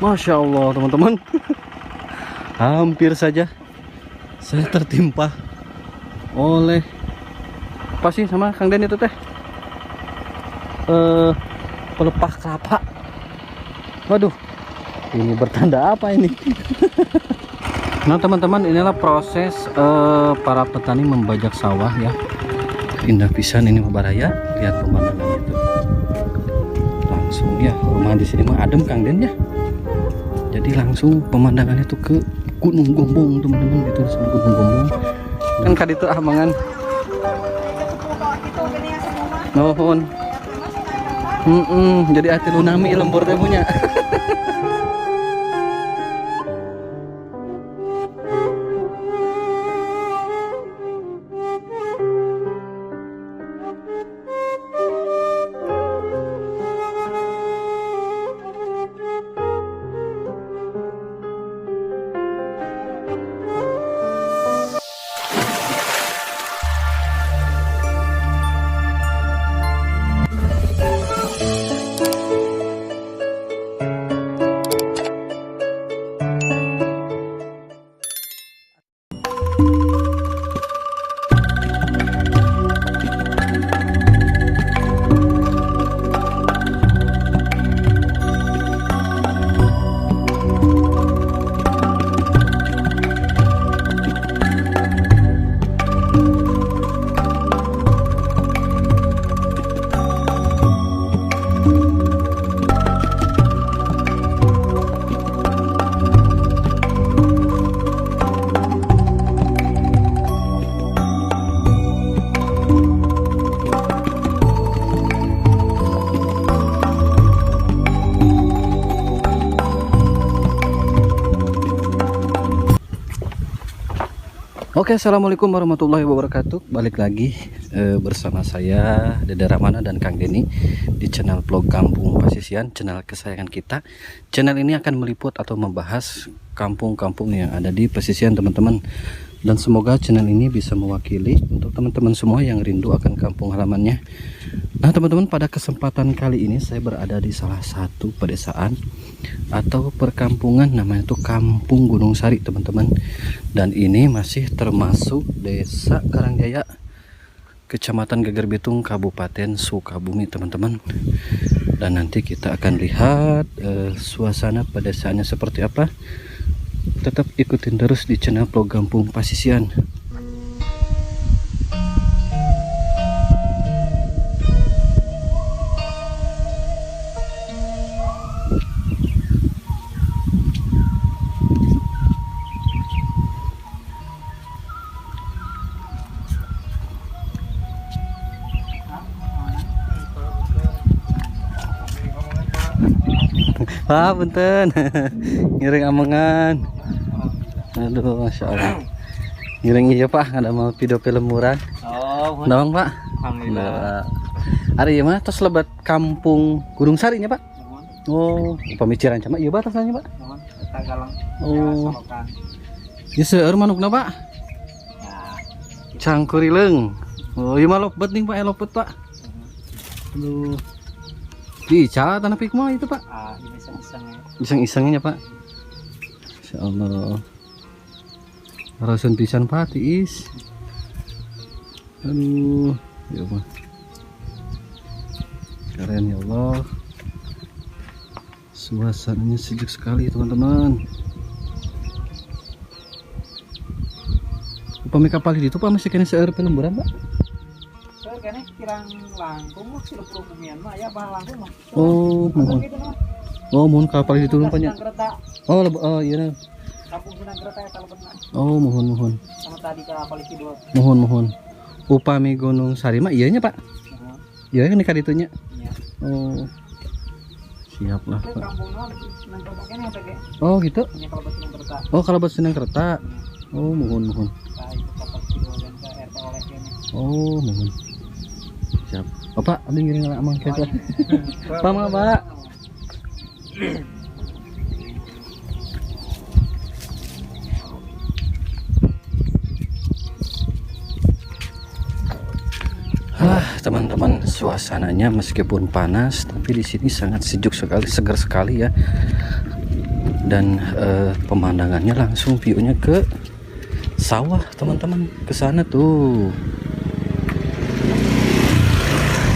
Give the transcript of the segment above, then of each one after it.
Masya Allah teman-teman. Hampir saja saya tertimpa oleh apa sih sama Kang Den itu teh? Pelepah kelapa. Waduh, ini bertanda apa ini? Nah teman-teman, inilah proses para petani membajak sawah ya. Indah pisan ini Baraya, lihat pemandangan itu. Langsung ya, rumah di sini mah adem Kang Den ya. Jadi langsung pemandangannya tuh ke Gunung Gombong teman-teman, gitu sama Gunung Gombong. Kan kaditu ah mangan. Nuhun. Jadi hati lunami lembur teh punya. Oke, assalamualaikum warahmatullahi wabarakatuh. Balik lagi bersama saya Dede Ramana dan Kang Deni di channel vlog Kampung Pasisian, channel kesayangan kita. Channel ini akan meliput atau membahas kampung-kampung yang ada di pesisian teman-teman. Dan semoga channel ini bisa mewakili untuk teman-teman semua yang rindu akan kampung halamannya. Nah teman-teman, pada kesempatan kali ini saya berada di salah satu pedesaan atau perkampungan, namanya itu Kampung Gunung Sari teman-teman. Dan ini masih termasuk Desa Karangjaya, Kecamatan Geger Bitung, Kabupaten Sukabumi teman-teman. Dan nanti kita akan lihat suasana pedesaannya seperti apa. Tetap ikutin terus di channel vlog Kampung Pasisian. Ah, punten. Ngiring amengan. Aduh, Masya Allah. Ngiring iya Pak, ada mau video film murah. Oh, Nawang Pak. Alhamdulillah. Hari mah tos lebat Kampung Gunung Sarinya Pak. Oh, pemikiran cama iya batasannya Pak. Oh. Ya seueur manukna Pak. Cangkurileng. Oh, iya mah lopet nih Pak, lopet Pak. Aduh. Dica tanah pik mah itu Pak. Ah, iseng-isengnya Pak. Insya Allah. Rasun pisan Pak tiis. Aduh, ya Allah. Keren ya Allah. Suasananya sejuk sekali teman-teman. Upami kapal itu Pak masih kena seueur pelemburan Pak. Seueur kene kirang langkung mah 10 bumian mah ya bahan langkung mah. Oh, mohon. Oh, mohon kapal itu lumpanya. Oh, oh iya. Kampung Sinang Kereta eta lebetna. Oh, mohon. Sama tadi ke kapal Kidul. Mohon. Upami Gunung Sari mah iyanya Pak. Iya kan nikah ditunya. Iya. Oh. Siap lah Pak. Kampungna Sinang Kereta kene eta ge. Oh, gitu. Nya kalau Sinang Kereta. Oh, kalau buat Sinang Kereta. Oh, mohon. Tah itu kapal Kidul dan ke RT oleh kene. Oh, mohon. Siap. Bapak, abdi ngiring lah amang kita. Pama, Pak. Teman-teman, suasananya meskipun panas tapi di sini sangat sejuk sekali, segar sekali ya. dan pemandangannya langsung view-nya ke sawah teman-teman, ke sana tuh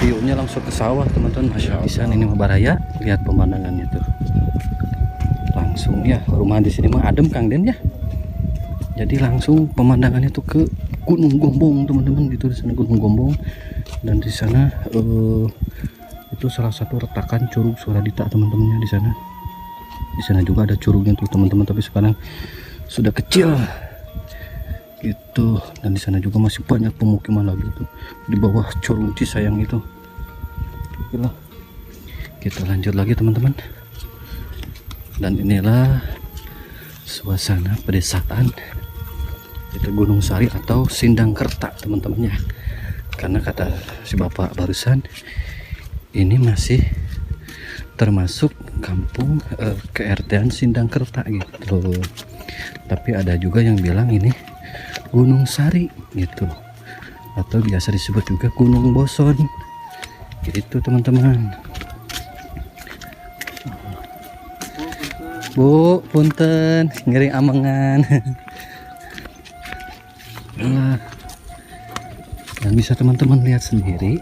view-nya langsung ke sawah teman-teman. Masya Allah, ini mah Baraya, lihat pemandangannya tuh langsung ya. Rumah di sini mah adem Kang Den ya, jadi langsung pemandangannya tuh ke Gunung Gombong teman-teman, gitu. Di sana Gunung Gombong, dan di sana itu salah satu retakan Curug Suradita teman-temannya. Di sana juga ada curugnya tuh teman-teman, tapi sekarang sudah kecil gitu. Dan di sana juga masih banyak pemukiman lagi tuh di bawah Curug Cisayang itu. Oke, kita lanjut lagi teman-teman. Dan inilah suasana pedesaan itu Gunung Sari atau Sindangkerta teman-temannya, karena kata si bapak barusan ini masih termasuk kampung KRT-an Sindangkerta gitu. Tapi ada juga yang bilang ini Gunung Sari gitu, atau biasa disebut juga Gunung Boson gitu teman-teman. Bu, punten, ngering amengan. Dan bisa teman-teman lihat sendiri,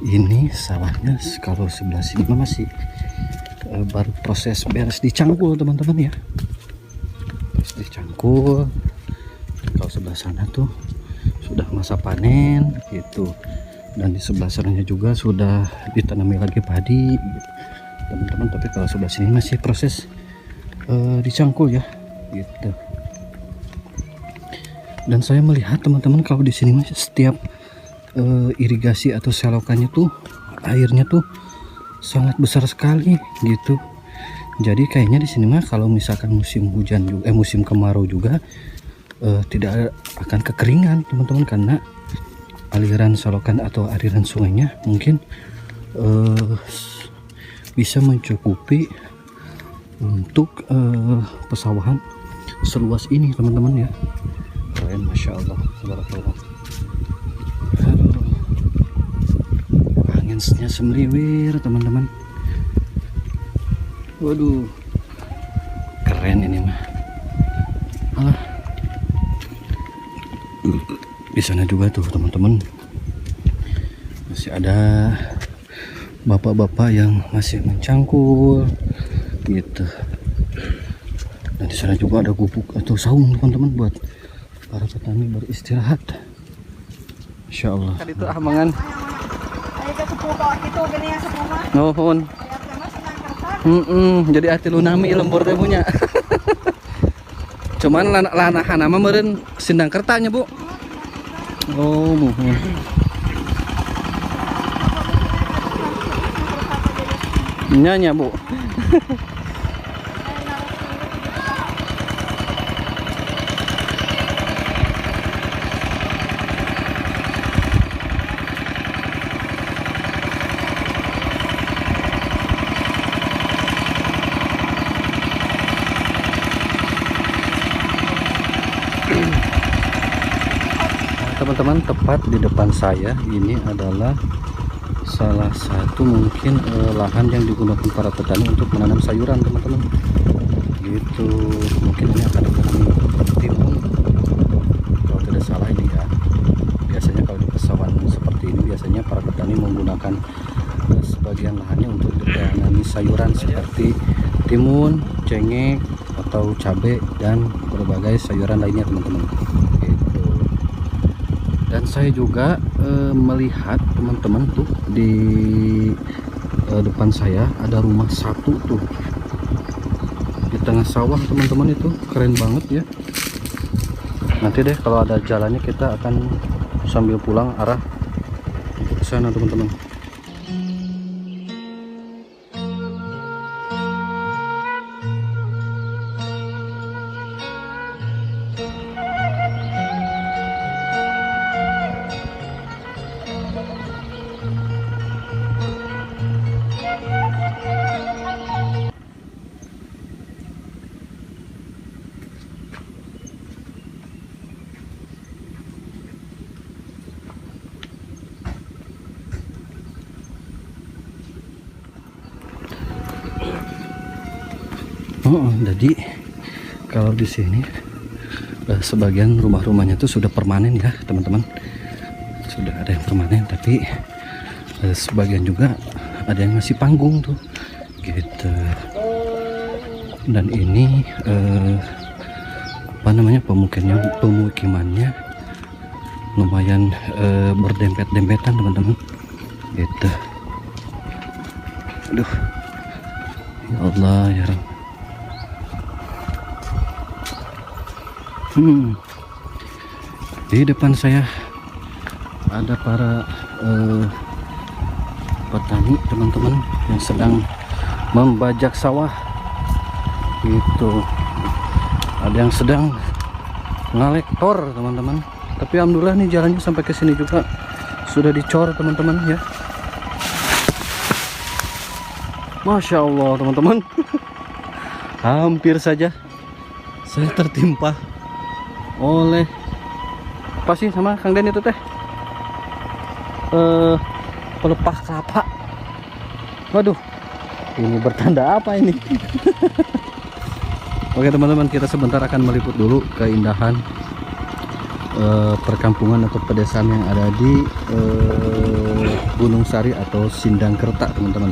ini sawahnya kalau sebelah sini masih baru proses beres dicangkul teman-teman ya, beres dicangkul. Kalau sebelah sana tuh sudah masa panen gitu, dan di sebelah sananya juga sudah ditanami lagi padi teman-teman. Tapi kalau sebelah sini masih proses dicangkul ya gitu. Dan saya melihat teman-teman kalau di sini masih setiap irigasi atau selokannya tuh airnya tuh sangat besar sekali gitu. Jadi kayaknya di sini mah kalau misalkan musim hujan juga, musim kemarau juga tidak akan kekeringan teman-teman, karena aliran selokan atau aliran sungainya mungkin bisa mencukupi untuk pesawahan seluas ini teman-teman ya. Keren, masya Allah, tabarakallah. Anginnya semliwir teman-teman. Waduh, keren ini mah. Alah, di sana juga tuh teman-teman masih ada bapak-bapak yang masih mencangkul gitu. Dan di sana juga ada gubuk atau saung teman-teman buat para petani beristirahat. Insya Allah. Tadi itu amangan. Nuhun. Jadi hati lunami lembur teh punya. Cuman lanahan nama meureun Sindangkertanya Bu. Oh, muhun. Nyanya Bu. Teman-teman, tepat di depan saya ini adalah salah satu mungkin lahan yang digunakan para petani untuk menanam sayuran teman-teman gitu. Mungkin ini akan ditanami timun kalau tidak salah ini ya. Biasanya kalau di pesawahan seperti ini biasanya para petani menggunakan sebagian lahannya untuk ditanami sayuran seperti timun, cengkeh atau cabai dan berbagai sayuran lainnya teman-teman. Dan saya juga melihat teman-teman tuh di depan saya ada rumah satu tuh di tengah sawah teman-teman, itu keren banget ya. Nanti deh kalau ada jalannya kita akan sambil pulang arah ke sana teman-teman. Oh, jadi kalau di sini sebagian rumah-rumahnya itu sudah permanen ya teman-teman, sudah ada yang permanen, tapi sebagian juga ada yang masih panggung tuh gitu. Dan ini apa namanya, pemukimannya lumayan berdempet-dempetan teman-teman gitu. Aduh, ya Allah ya Rabb. Di depan saya ada para petani teman-teman yang sedang membajak sawah gitu. Ada yang sedang ngalektor teman-teman, tapi alhamdulillah nih jalannya sampai ke sini juga sudah dicor teman-teman ya. Masya Allah teman-teman. Hampir saja saya tertimpa oleh apa sih sama Kang Den itu teh, pelepah kelapa. Waduh, ini bertanda apa ini? Oke teman-teman, kita sebentar akan meliput dulu keindahan perkampungan atau pedesaan yang ada di Gunung Sari atau Sindangkerta teman-teman.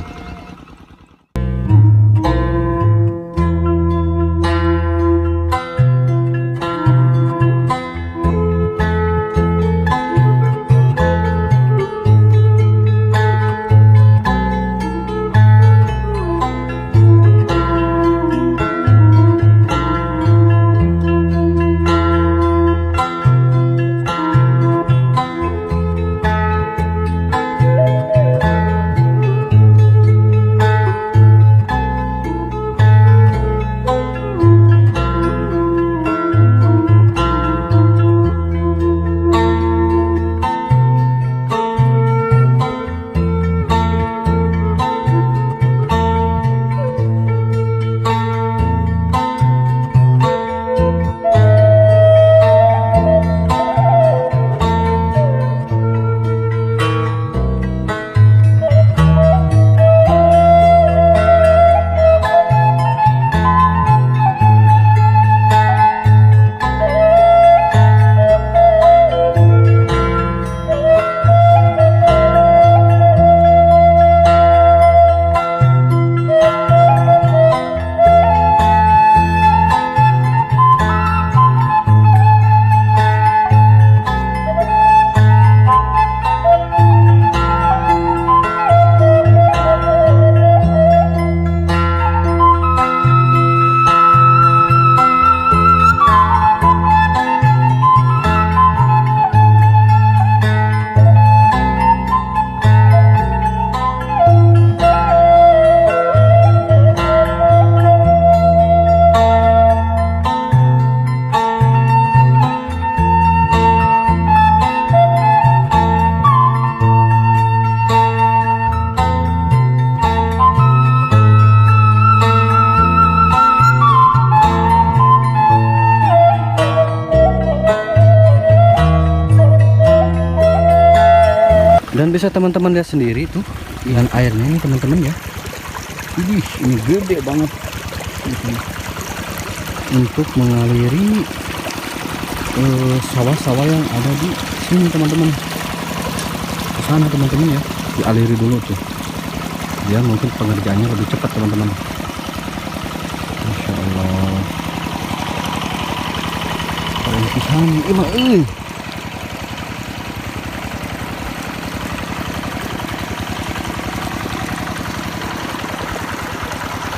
Dan bisa teman-teman lihat sendiri tuh dengan airnya ini teman-teman ya. Ini gede banget untuk mengaliri sawah-sawah yang ada di sini teman-teman. Ke sana teman-teman ya, dialiri dulu tuh. Ya mungkin pengerjaannya lebih cepat teman-teman. Masya Allah. Kalian pisang,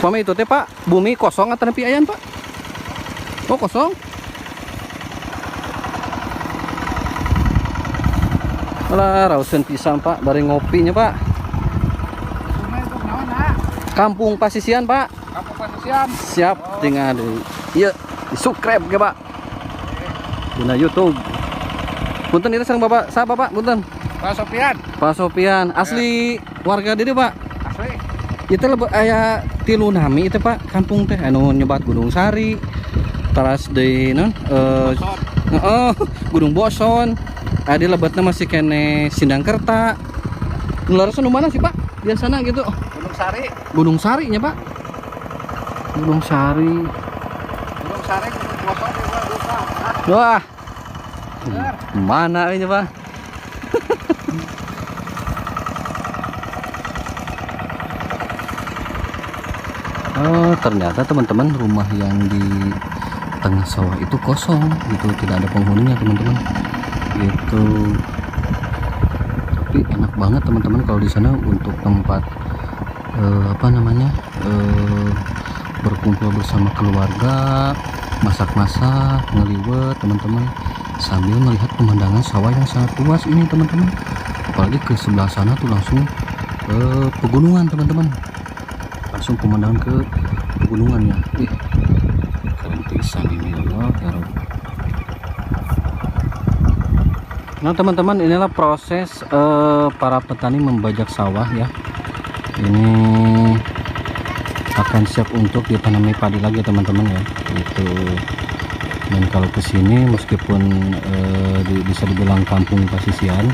Mama itu teh Pak, bumi kosong atau nepi ayan Pak? Oh kosong? Alah, rausen pisang Pak, bareng ngopinya Pak. Kampung Pasisian Pak. Kampung Pasisian. Siap, tinggal iya, subscribe ke Pak. Di YouTube. Punten itu sareng Bapak, saya Bapak, punten. Pak Sofian. Pak Sofian, asli warga Dede Pak. Asli. Itu lebih aya tilu nami itu Pak, kampung teh anu nyebat Gunung Sari, teras di Gunung Boson. Adi lebatnya masih kene Sindangkerta. Nularasan mana sih Pak? Biasanya gitu. Gunung Sari. Gunung Sari nya Pak. Gunung Sari. Gunung Sari, Gunung Kosong juga duka. Wah. Mana ini, Pak? Oh, ternyata teman-teman rumah yang di tengah sawah itu kosong gitu, tidak ada penghuninya teman-teman gitu. Tapi enak banget teman-teman kalau di sana untuk tempat apa namanya, berkumpul bersama keluarga, masak-masak, ngeliwet teman-teman, sambil melihat pemandangan sawah yang sangat luas ini teman-teman. Apalagi ke sebelah sana tuh langsung pegunungan teman-teman, langsung pemandangan ke pegunungan ya. Keren pisan ini, Allah ya Rabb. Nah teman-teman, inilah proses para petani membajak sawah ya. Ini akan siap untuk ditanami padi lagi teman-teman ya, gitu. Dan kalau kesini meskipun bisa dibilang kampung pasisian,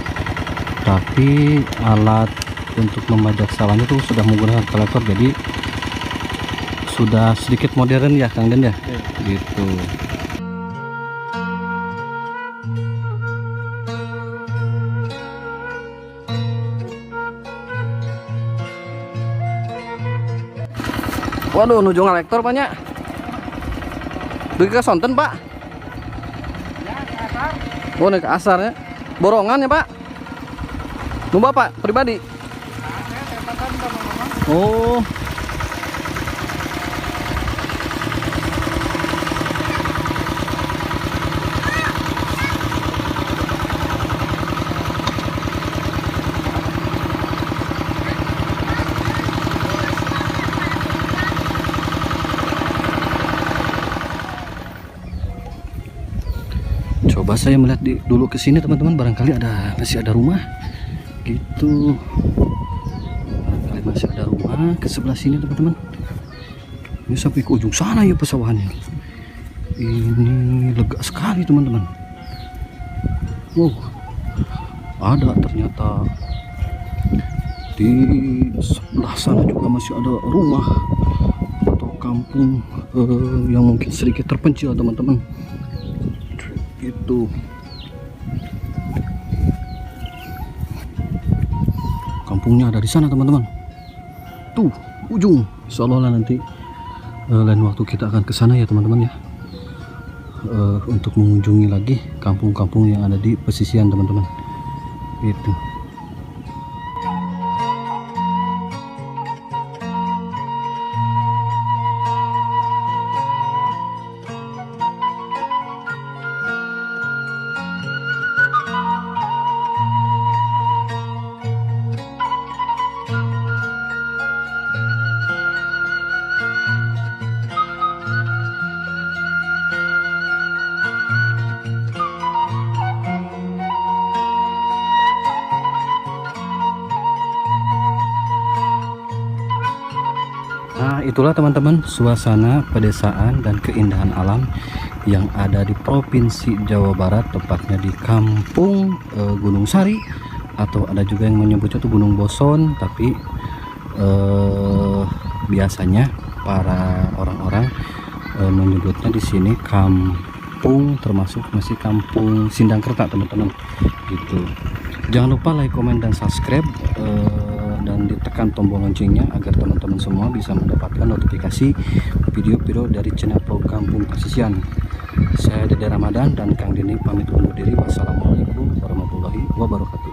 tapi alat untuk membajak sawahnya itu sudah menggunakan kolektor, jadi sudah sedikit modern ya Kang Den ya, gitu. Waduh, nuju ngalektor banyak. Dugi ke Sonten, Pak. Ya, ke asar. Oh, naik ke asar ya. Borongan ya, Pak. Nu Bapak pribadi. Nah, saya tepatan sama mama. Oh. Coba saya melihat dulu ke sini teman-teman, barangkali masih ada rumah gitu. Barangkali masih ada rumah ke sebelah sini teman-teman. Ini sampai ke ujung sana ya pesawahannya. Ini lega sekali teman-teman. Wow, ada ternyata di sebelah sana juga masih ada rumah atau kampung yang mungkin sedikit terpencil teman-teman. Itu kampungnya ada di sana teman-teman, tuh ujung. Seolah-olah nanti lain waktu kita akan ke sana ya teman-teman ya, untuk mengunjungi lagi kampung-kampung yang ada di pesisian teman-teman itu. Nah itulah teman-teman suasana pedesaan dan keindahan alam yang ada di Provinsi Jawa Barat, tepatnya di Kampung Gunung Sari, atau ada juga yang menyebutnya tuh Gunung Boson, tapi biasanya para orang-orang menyebutnya di sini kampung, termasuk masih Kampung Sindangkerta teman-teman gitu. Jangan lupa like, komen, dan subscribe, dan ditekan tombol loncengnya agar teman-teman semua bisa mendapatkan notifikasi video-video dari channel vlog Kampung Pasisian. Saya Dede Ramadan dan Kang Deni pamit undur diri. Wassalamualaikum warahmatullahi wabarakatuh.